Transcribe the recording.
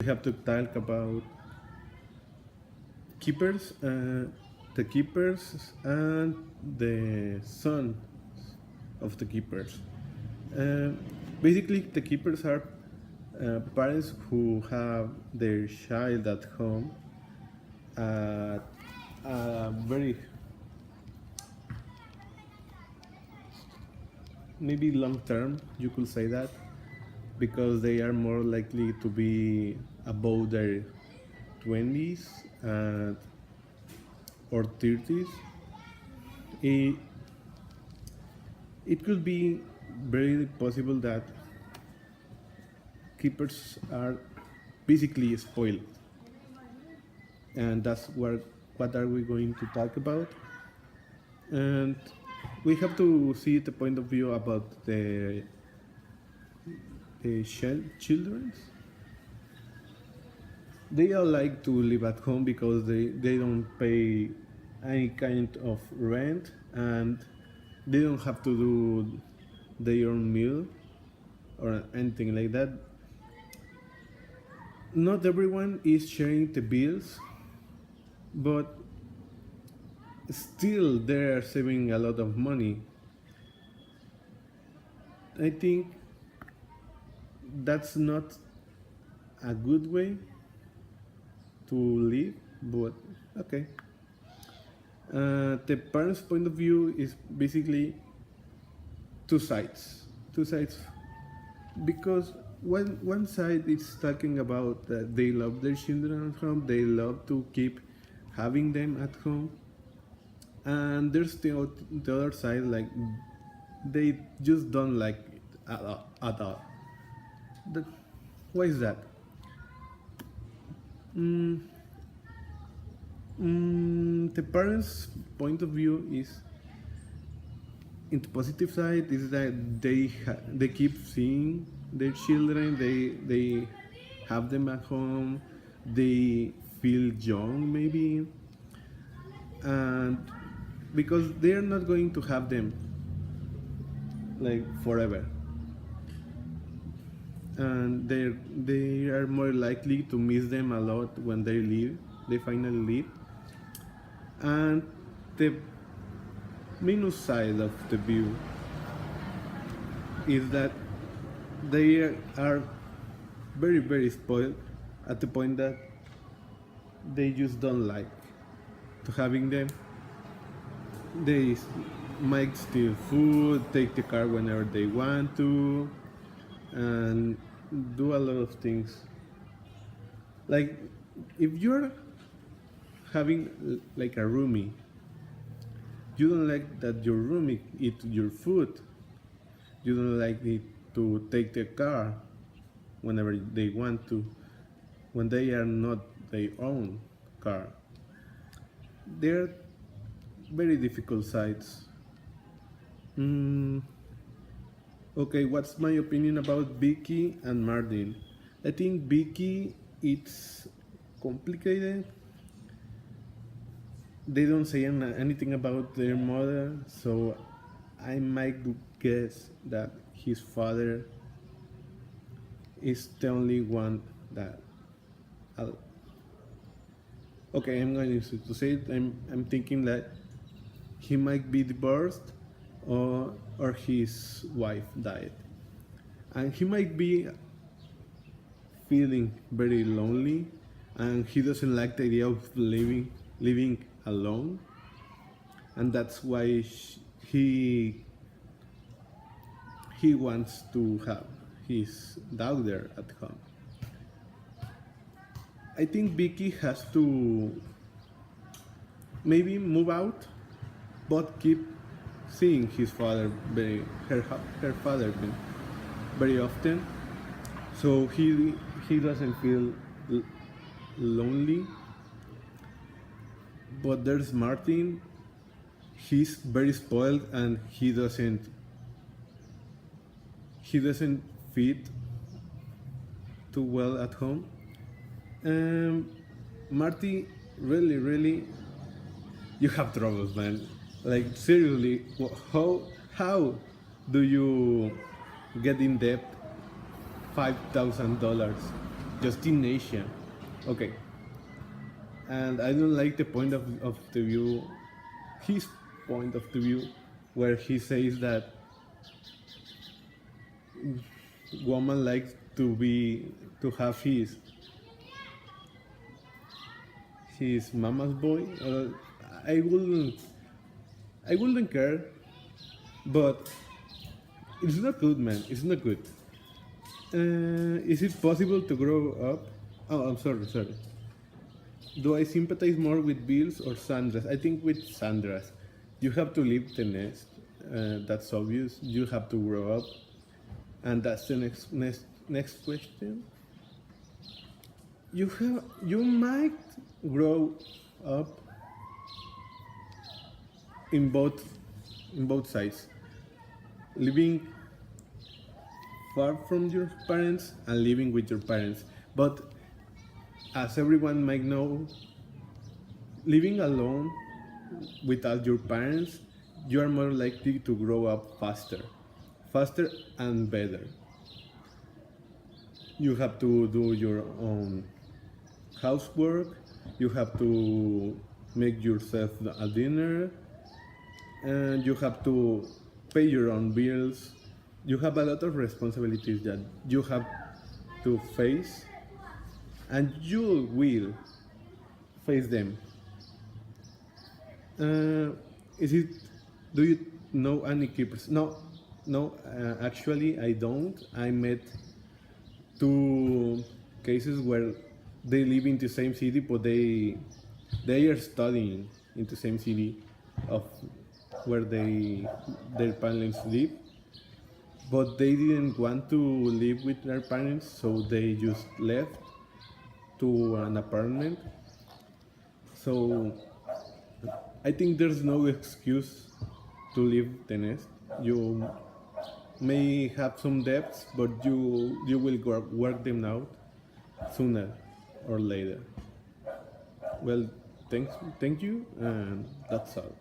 We have to talk about keepers, the keepers, and the son of the keepers. Uh, Basically, the keepers are parents who have their child at home at a very maybe long term, you could say that, because they are more likely to be above their 20s or 30s. It, it could be very possible that keepers are basically spoiled, and that's what are we going to talk about. And we have to see the point of view about the children. They all like to live at home because they don't pay any kind of rent, and they don't have to do their own meal or anything like that. Not everyone is sharing the bills, but still they're saving a lot of money. I think that's not a good way to live, but okay. The parents' point of view is basically two sides. Two sides, because one side is talking about that they love their children at home, they love to keep having them at home, and there's the other side, like they just don't like it at all. That, why is that? Mm, the parents' point of view is, in the positive side, is that they keep seeing their children, they have them at home, they feel young maybe, and because they are not going to have them like forever, and they are more likely to miss them a lot when they finally leave. And the minus side of the view is that they are very spoiled at the point that they just don't like to having them. They might steal food, take the car whenever they want to, and do a lot of things. Like, if you're having like a roomie, you don't like that your roomie eat your food, you don't like it to take the car whenever they want to, when they are not their own car. They're very difficult sides. Mm, okay, what's my opinion about Vicky and Martin? I think Vicky, it's complicated. They don't say anything about their mother, so I might guess that his father is the only one that. I'll, okay, I'm going to say it. I'm thinking that he might be divorced, or his wife died, and he might be feeling very lonely, and he doesn't like the idea of living alone, and that's why he wants to have his daughter at home. I think Vicky has to maybe move out, but keep seeing his father her father very often, so he doesn't feel lonely. But there's Martin. He's very spoiled, and he doesn't fit too well at home. Marty, really, you have troubles, man. Like, seriously, how do you get in debt $5,000 just in Asia. Okay, and I don't like the point of the view, his point of the view, where he says that woman likes to have his mama's boy. I wouldn't I wouldn't care, but it's not good, man. It's not good. Is it possible to grow up? Oh, I'm sorry. Do I sympathize more with Bills or Sandras? I think with Sandras. You have to leave the nest. That's obvious. You have to grow up, and that's the next question. You might grow up in both sides, living far from your parents and living with your parents. But as everyone might know, living alone without your parents, you are more likely to grow up faster and better. You have to do your own housework, you have to make yourself a dinner, and you have to pay your own bills. You have a lot of responsibilities that you have to face, and you will face them. Is it? Do you know any keepers? No. Actually, I don't. I met two cases where they live in the same city, but they are studying in the same city of where their parents live, but they didn't want to live with their parents, so they just left to an apartment. So I think there's no excuse to leave the nest. You may have some debts, but you will work them out sooner or later. Well, thank you, and that's all.